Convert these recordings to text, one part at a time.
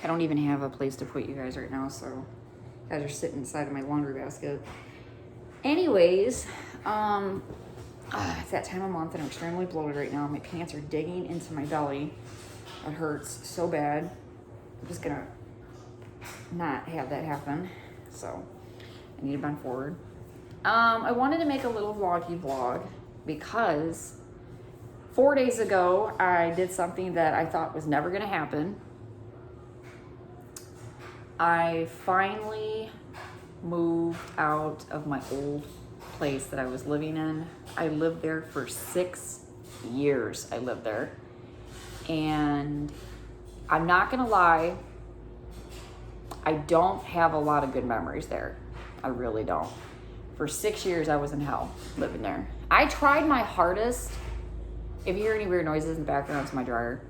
don't even have a place to put you guys right now, so you guys are sitting inside of my laundry basket. Anyways, it's that time of month and I'm extremely bloated right now. My pants are digging into my belly. It hurts so bad. I'm just gonna not have that happen. So I need to bend forward. I wanted to make a little vlog because 4 days ago I did something that I thought was never gonna happen. I finally moved out of my old place that I was living in. I lived there for 6 years. I lived there. And I'm not gonna lie, I don't have a lot of good memories there. I really don't. For 6 years, I was in hell living there. I tried my hardest. If you hear any weird noises in the background, it's my dryer.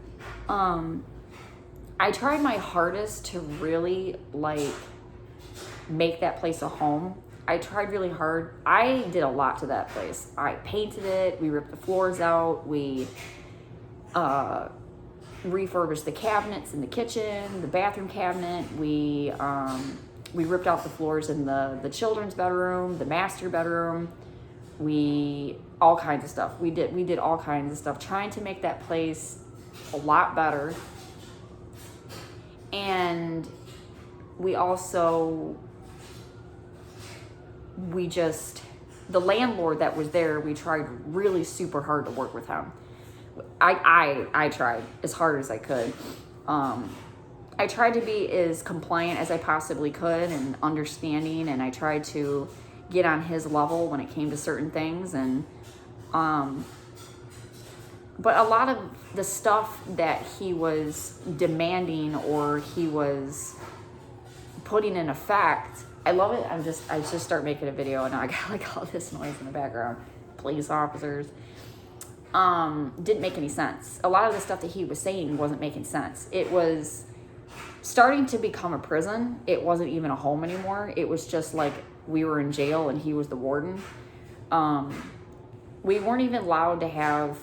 I tried my hardest to really make that place a home. I tried really hard. I did a lot to that place. I painted it. We ripped the floors out. We refurbished the cabinets in the kitchen, the bathroom cabinet. We ripped out the floors in the children's bedroom, the master bedroom. All kinds of stuff. We did all kinds of stuff, trying to make that place a lot better. And the landlord that was there, we tried really super hard to work with him. I tried as hard as I could. I tried to be as compliant as I possibly could and understanding, and I tried to get on his level when it came to certain things. And but a lot of the stuff that he was demanding or he was putting in effect, I love it. I just start making a video and I got all this noise in the background. Police officers. Didn't make any sense. A lot of the stuff that he was saying wasn't making sense. It was starting to become a prison. It wasn't even a home anymore. It was just like we were in jail and he was the warden. We weren't even allowed to have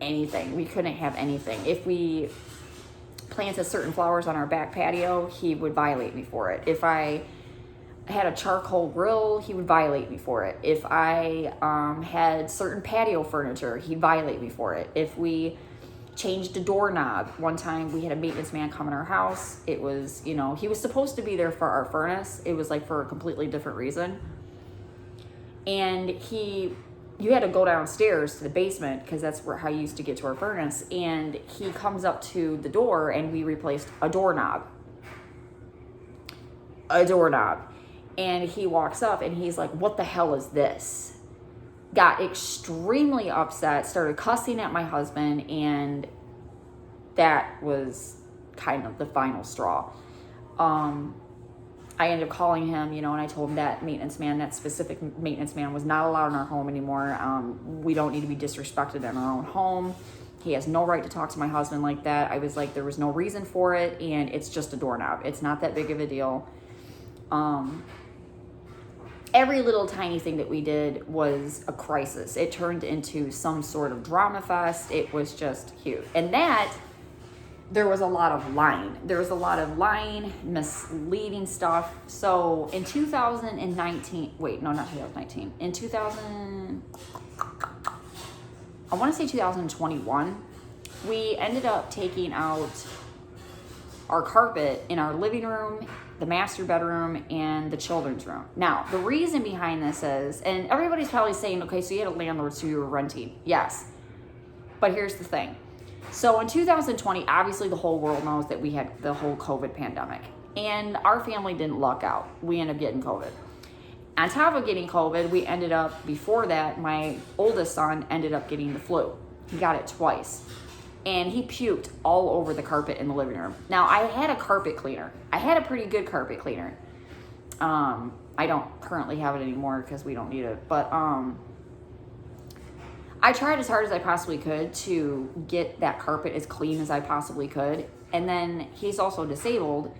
anything. We couldn't have anything. If we planted certain flowers on our back patio, he would violate me for it. If I had a charcoal grill, he would violate me for it. If I had certain patio furniture, he'd violate me for it. If we changed a doorknob, one time we had a maintenance man come in our house. It was, he was supposed to be there for our furnace. It was for a completely different reason. And you had to go downstairs to the basement because that's how you used to get to our furnace. And he comes up to the door and we replaced a doorknob. And he walks up and he's like, "What the hell is this?" Got extremely upset, started cussing at my husband, and that was kind of the final straw. I ended up calling him, and I told him that specific maintenance man was not allowed in our home anymore. We don't need to be disrespected in our own home. He has no right to talk to my husband like that. I was like, there was no reason for it, and it's just a doorknob. It's not that big of a deal. Every little tiny thing that we did was a crisis. It turned into some sort of drama fest. It was just huge. And there was a lot of lying. There was a lot of lying, misleading stuff. So in 2019, I want to say 2021, we ended up taking out our carpet in our living room, the master bedroom, and the children's room. Now, the reason behind this is, and everybody's probably saying, okay, so you had a landlord, so you were renting. Yes. But here's the thing. So in 2020, obviously the whole world knows that we had the whole COVID pandemic. And our family didn't luck out. We ended up getting COVID. On top of getting COVID, we ended up, before that, my oldest son ended up getting the flu. He got it twice. And he puked all over the carpet in the living room. Now, I had a carpet cleaner. I had a pretty good carpet cleaner. I don't currently have it anymore because we don't need it. But I tried as hard as I possibly could to get that carpet as clean as I possibly could. And then he's also disabled.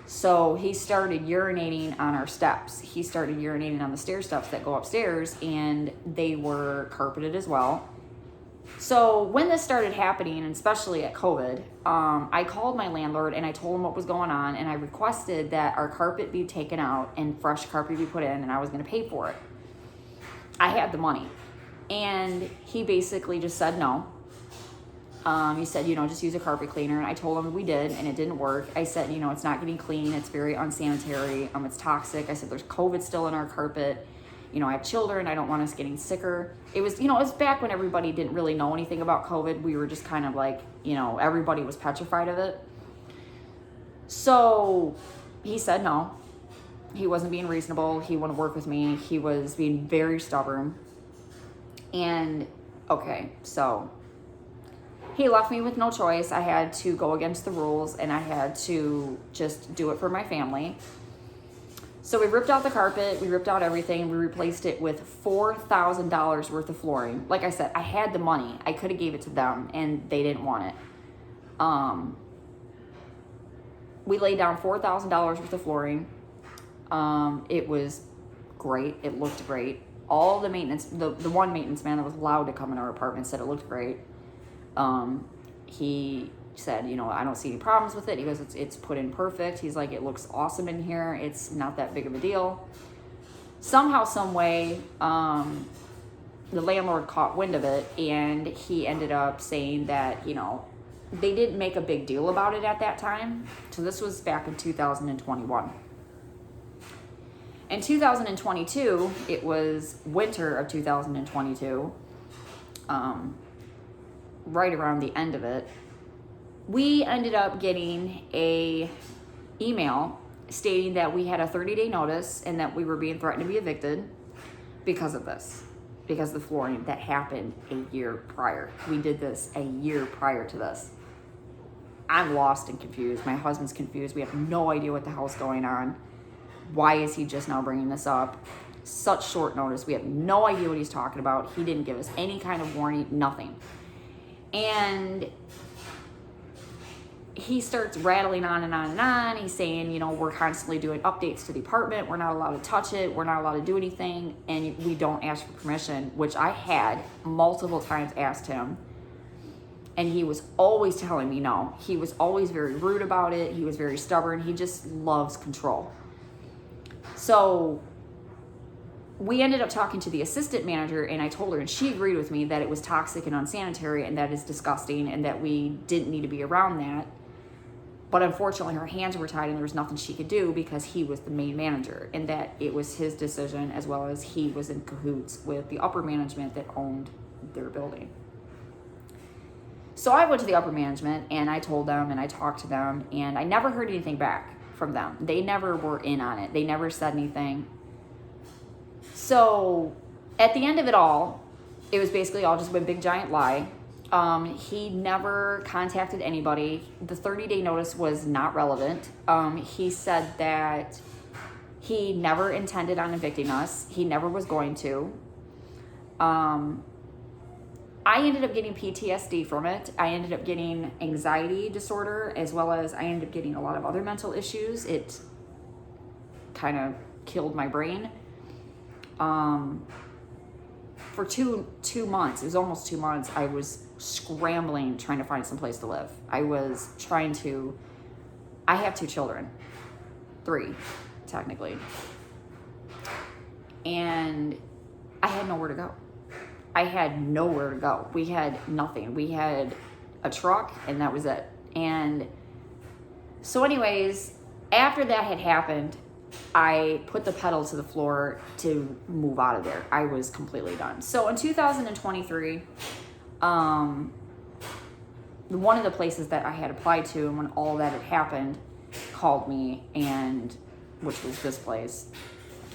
So he started urinating on our steps. He started urinating on the stair steps that go upstairs, and they were carpeted as well. So when this started happening, and especially at COVID, I called my landlord and I told him what was going on, and I requested that our carpet be taken out and fresh carpet be put in, and I was going to pay for it. I had the money. And he basically just said no. He said, just use a carpet cleaner. And I told him we did, and it didn't work. I said, it's not getting clean. It's very unsanitary. It's toxic. I said, there's COVID still in our carpet. I have children. I don't want us getting sicker. It was, it was back when everybody didn't really know anything about COVID. We were just kind of like, everybody was petrified of it. So he said no. He wasn't being reasonable. He wouldn't work with me. He was being very stubborn. And okay, so he left me with no choice. I had to go against the rules, and I had to just do it for my family. So we ripped out the carpet, we ripped out everything, we replaced it with $4,000 worth of flooring. Like I said, I had the money. I could have gave it to them, and they didn't want it. We laid down $4,000 worth of flooring. It was great. It looked great. All the maintenance, the one maintenance man that was allowed to come in our apartment said it looked great. He said, I don't see any problems with it. He goes, it's put in perfect. He's like, it looks awesome in here. It's not that big of a deal. Somehow, some way, the landlord caught wind of it, and he ended up saying that, they didn't make a big deal about it at that time. So this was back in 2021. In 2022, it was winter of 2022, right around the end of it, we ended up getting a email stating that we had a 30-day notice and that we were being threatened to be evicted because of this, because of the flooring that happened a year prior. We did this a year prior to this. I'm lost and confused. My husband's confused. We have no idea what the hell's going on. Why is he just now bringing this up? Such short notice. We have no idea what he's talking about. He didn't give us any kind of warning, nothing. And he starts rattling on and on and on. He's saying, we're constantly doing updates to the apartment. We're not allowed to touch it. We're not allowed to do anything. And we don't ask for permission, which I had multiple times asked him. And he was always telling me no. He was always very rude about it. He was very stubborn. He just loves control. So we ended up talking to the assistant manager, and I told her, and she agreed with me, that it was toxic and unsanitary, and that is disgusting, and that we didn't need to be around that. But unfortunately, her hands were tied, and there was nothing she could do because he was the main manager, and that it was his decision, as well as he was in cahoots with the upper management that owned their building. So I went to the upper management, and I told them, and I talked to them, and I never heard anything back from them. They never were in on it. They never said anything. So at the end of it all, it was basically all just a big giant lie. He never contacted anybody. The 30-day notice was not relevant. He said that he never intended on evicting us. He never was going to. I ended up getting PTSD from it. I ended up getting anxiety disorder, as well as I ended up getting a lot of other mental issues. It kind of killed my brain. For two months, it was almost 2 months, I was scrambling trying to find some place to live. I have 2 children, 3 technically, and I had nowhere to go. We had nothing. We had a truck, and that was it. And so anyways, after that had happened, I put the pedal to the floor to move out of there. I was completely done. So in 2023, one of the places that I had applied to, and when all that had happened, called me, and which was this place,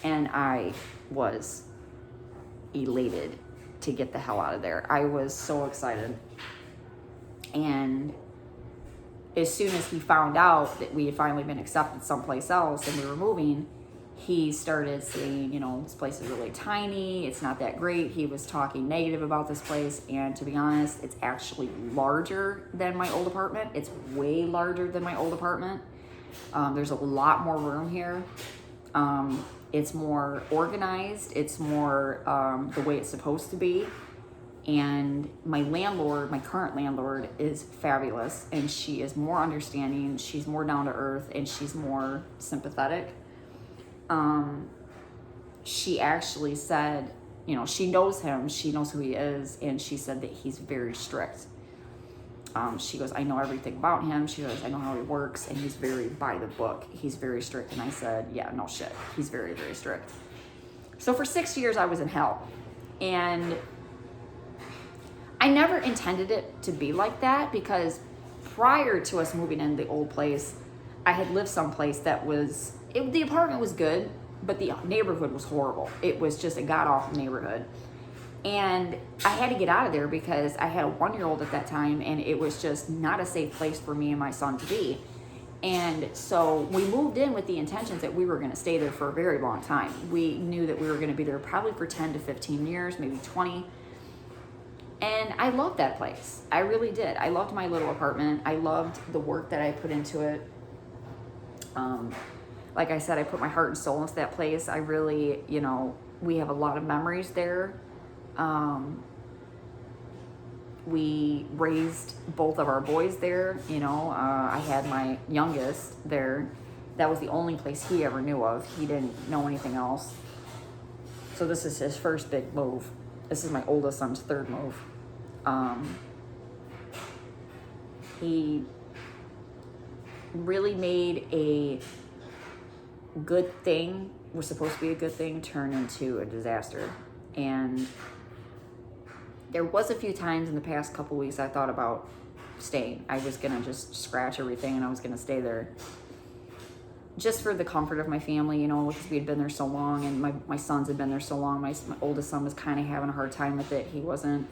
and I was elated to get the hell out of there. I was so excited. And as soon as he found out that we had finally been accepted someplace else and we were moving, he started saying, this place is really tiny. It's not that great. He was talking negative about this place. And to be honest, it's actually larger than my old apartment. It's way larger than my old apartment. There's a lot more room here. It's more organized. It's more the way it's supposed to be. And my landlord, my current landlord, is fabulous, and she is more understanding, she's more down to earth, and she's more sympathetic. She actually said, you know, she knows him, she knows who he is, and she said that he's very strict. She goes, I know everything about him. She goes, I know how he works, and he's very by the book. He's very strict. And I said, yeah, no shit. He's very, very strict. So for 6 years, I was in hell. And I never intended it to be like that, because prior to us moving in the old place, I had lived someplace that was, the apartment was good, but the neighborhood was horrible. It was just a god-awful neighborhood. And I had to get out of there because I had a 1-year-old at that time, and it was just not a safe place for me and my son to be. And so we moved in with the intentions that we were going to stay there for a very long time. We knew that we were going to be there probably for 10 to 15 years, maybe 20. And I loved that place. I really did. I loved my little apartment. I loved the work that I put into it. Like I said, I put my heart and soul into that place. I really, you know, we have a lot of memories there. We raised both of our boys there. You know, I had my youngest there. That was the only place he ever knew of. He didn't know anything else. So this is his first big move. This is my oldest son's third move. He really made a good thing, was supposed to be a good thing, turn into a disaster. And there was a few times in the past couple weeks I thought about staying. I was gonna just scratch everything and I was gonna stay there, just for the comfort of my family, you know, because we had been there so long, and my sons had been there so long. My oldest son was kind of having a hard time with it. He wasn't.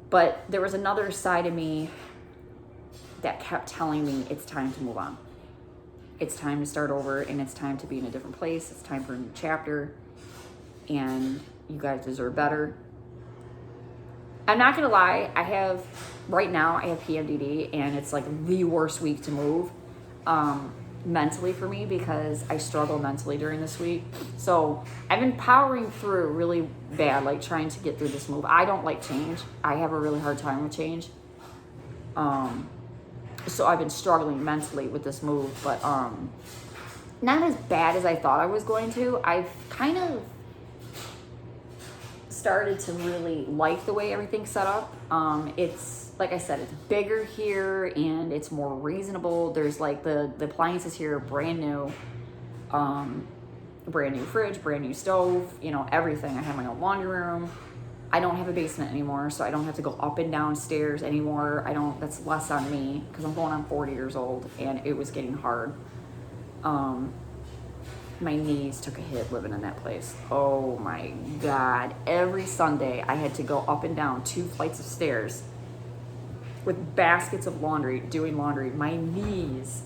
But there was another side of me that kept telling me it's time to move on. It's time to start over, and it's time to be in a different place. It's time for a new chapter, and you guys deserve better. I'm not gonna lie, right now I have PMDD, and it's like the worst week to move mentally for me, because I struggle mentally during this week. So I've been powering through really bad, like trying to get through this move. I don't like change. I have a really hard time with change. So I've been struggling mentally with this move, but not as bad as I thought I was going to. I've kind of started to really like the way everything's set up. It's, like I said, it's bigger here and it's more reasonable. There's like the appliances here are brand new. Brand new fridge, brand new stove, you know, everything. I have my own laundry room. I don't have a basement anymore, so I don't have to go up and down stairs anymore. That's less on me, because I'm going on 40 years old, and it was getting hard. My knees took a hit living in that place. Oh my God. Every Sunday I had to go up and down 2 flights of stairs with baskets of laundry, doing laundry. My knees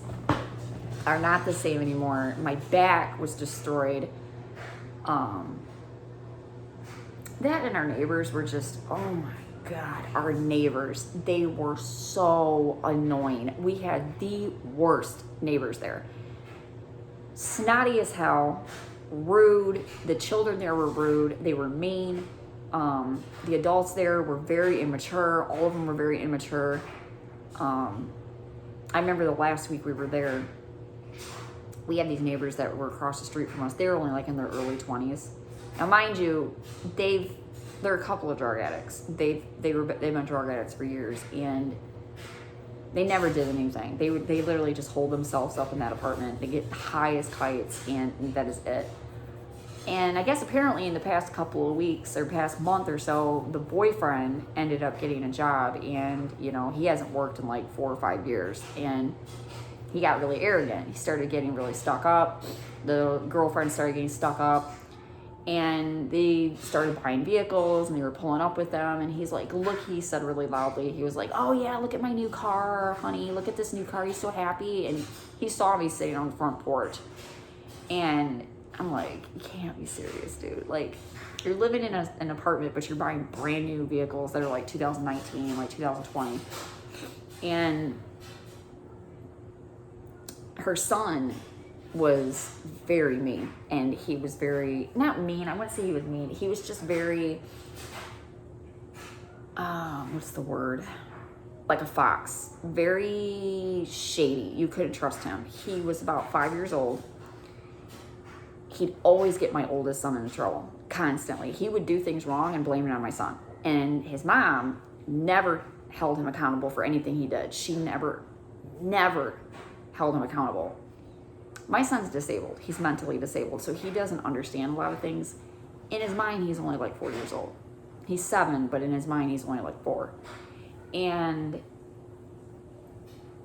are not the same anymore. My back was destroyed. That and our neighbors were just, oh my God, our neighbors, they were so annoying. We had the worst neighbors there. Snotty as hell, rude. The children there were rude. They were mean. The adults there were very immature. All of them were very immature. I remember the last week we were there, we had these neighbors that were across the street from us. They were only like in their early 20s. Now, mind you, they're a couple of drug addicts. They've been drug addicts for years, and they never did anything. They literally just hold themselves up in that apartment. They get high as kites, and that is it. And I guess apparently in the past couple of weeks or past month or so, the boyfriend ended up getting a job, and you know, he hasn't worked in like 4 or 5 years, and he got really arrogant. He started getting really stuck up. The girlfriend started getting stuck up, and they started buying vehicles, and they were pulling up with them. And he's like, look, he said really loudly, he was like, oh yeah, look at my new car, honey, look at this new car, he's so happy. And he saw me sitting on the front porch, and I'm like, you can't be serious, dude. Like, you're living in an apartment, but you're buying brand new vehicles that are like 2019, like 2020. And her son was very mean, and he was very, not mean, I wouldn't say he was mean, he was just very, what's the word? Like a fox. Very shady. You couldn't trust him. He was about 5 years old. He'd always get my oldest son into trouble. Constantly. He would do things wrong and blame it on my son. And his mom never held him accountable for anything he did. She never held him accountable. My son's disabled. He's mentally disabled, so he doesn't understand a lot of things. In his mind, he's only like 4 years old. He's 7, but in his mind, he's only like 4. And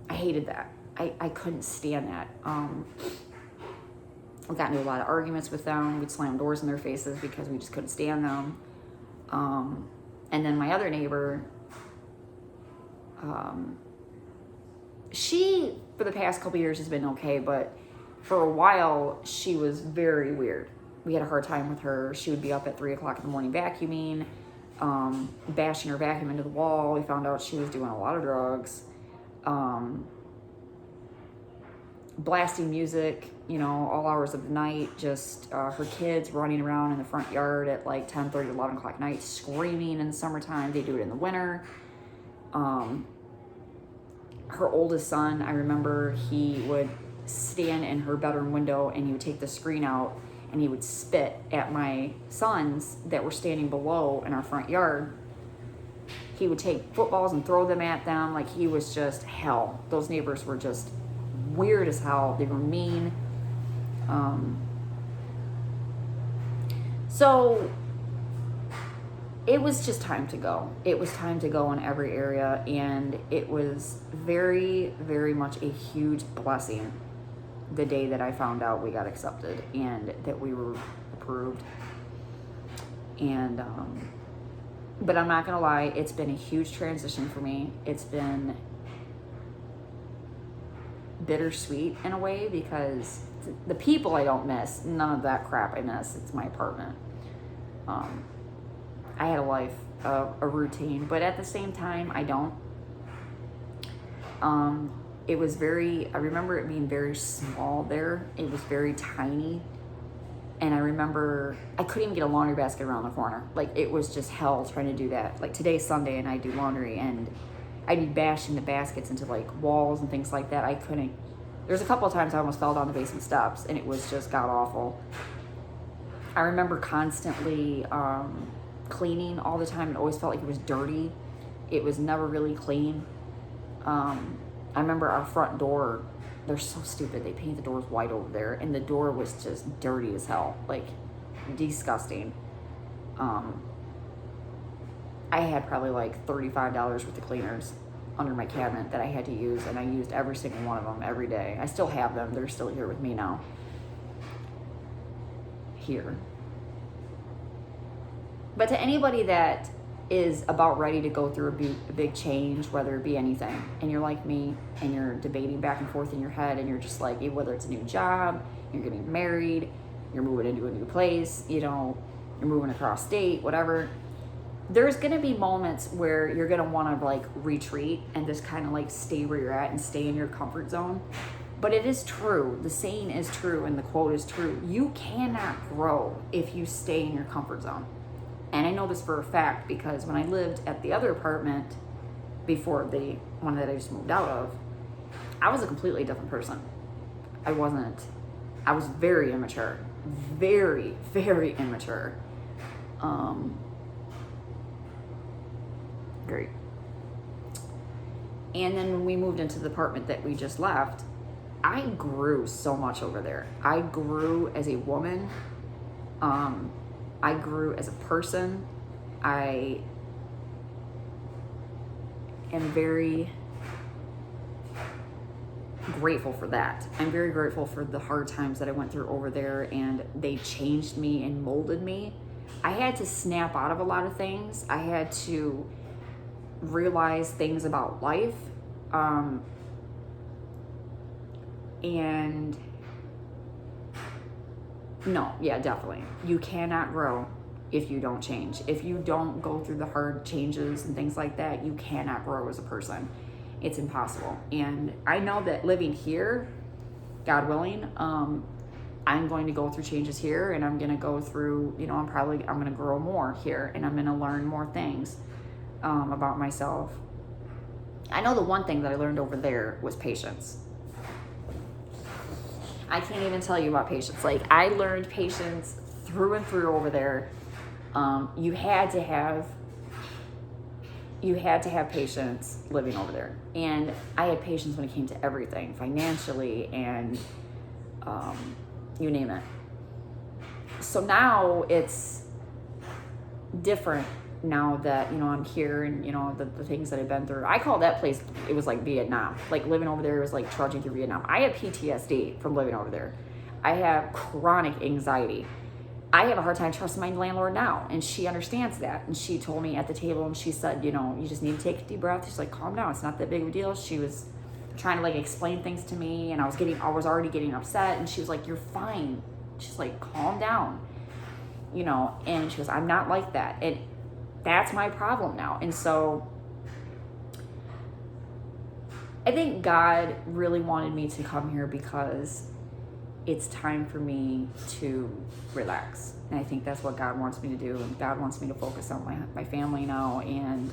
I hated that. I couldn't stand that. We got into a lot of arguments with them. We'd slam doors in their faces because we just couldn't stand them. And then my other neighbor, she, for the past couple years, has been okay, but for a while, she was very weird. We had a hard time with her. She would be up at 3 o'clock in the morning vacuuming, bashing her vacuum into the wall. We found out she was doing a lot of drugs, blasting music, all hours of the night, just her kids running around in the front yard at like 10:30, 11 o'clock at night, screaming in the summertime. They do it in the winter. Her oldest son, I remember he would stand in her bedroom window and he would take the screen out and he would spit at my sons that were standing below in our front yard. He would take footballs and throw them at them. Like, he was just hell. Those neighbors were just weird as hell. They were mean. So it was just time to go. It was time to go in every area, and it was very, very much a huge blessing the day that I found out we got accepted and that we were approved. And but I'm not gonna lie, it's been a huge transition for me. It's been bittersweet in a way, because the people I don't miss, none of that crap I miss. It's my apartment. I had a life, a routine, but at the same time, I don't. It was I remember it being very small there. It was very tiny. And I remember I couldn't even get a laundry basket around the corner. Like, it was just hell trying to do that. Like, today's Sunday and I do laundry, and I'd be bashing the baskets into like walls and things like that. I couldn't. There's a couple of times I almost fell down the basement steps, and it was just god awful. I remember constantly cleaning all the time. It always felt like it was dirty. It was never really clean. I remember our front door, they're so stupid. They paint the doors white over there, and the door was just dirty as hell, like disgusting. I had probably like $35 worth of cleaners under my cabinet that I had to use, and I used every single one of them every day. I still have them. They're still here with me now. Here. But to anybody that is about ready to go through a big change, whether it be anything, and you're like me and you're debating back and forth in your head, and you're just like, whether it's a new job, you're getting married, you're moving into a new place, you're moving across state, whatever, there's going to be moments where you're going to want to like retreat and just kind of like stay where you're at and stay in your comfort zone. But it is true, the saying is true, and the quote is true: you cannot grow if you stay in your comfort zone. And I know this for a fact, because when I lived at the other apartment before the one that I just moved out of, I was a completely different person. I was very immature. Very, very immature. Great. And then when we moved into the apartment that we just left, I grew so much over there. I grew as a woman. I grew as a person. I am very grateful for that. I'm very grateful for the hard times that I went through over there, and they changed me and molded me. I had to snap out of a lot of things. I had to realize things about life. And no, yeah, definitely. You cannot grow if you don't change. If you don't go through the hard changes and things like that, you cannot grow as a person. It's impossible. And I know that living here, God willing, I'm going to go through changes here, and I'm going to go through, I'm going to grow more here, and I'm going to learn more things. about myself. I know the one thing that I learned over there was patience. I can't even tell you about patience. Like, I learned patience through and through over there. You had to have patience living over there. And I had patience when it came to everything, financially and you name it. So now it's different now that, I'm here and, the things that I've been through. I call that place, it was like Vietnam. Like, living over there was like trudging through Vietnam. I have PTSD from living over there. I have chronic anxiety. I have a hard time trusting my landlord now, and she understands that. And she told me at the table, and she said, you just need to take a deep breath. She's like, calm down. It's not that big of a deal. She was trying to like explain things to me, and I was already getting upset. And she was like, you're fine. She's like, calm down, and she goes, I'm not like that. And that's my problem now. And so I think God really wanted me to come here because it's time for me to relax. And I think that's what God wants me to do. And God wants me to focus on my family now. And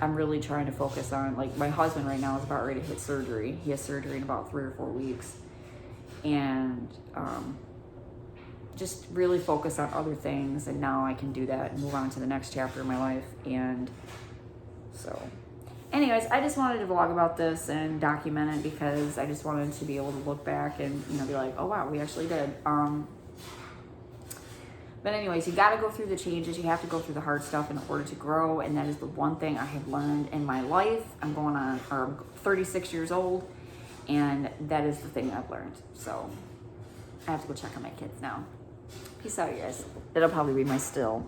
I'm really trying to focus on, like, my husband right now is about ready to hit surgery. He has surgery in about 3 or 4 weeks. And just really focus on other things. And now I can do that and move on to the next chapter of my life. And so anyways, I just wanted to vlog about this and document it because I just wanted to be able to look back and, be like, oh wow, we actually did. But anyways, you got to go through the changes. You have to go through the hard stuff in order to grow. And that is the one thing I have learned in my life. I'm 36 years old, and that is the thing I've learned. So I have to go check on my kids now. Peace out, you guys. It'll probably be my still.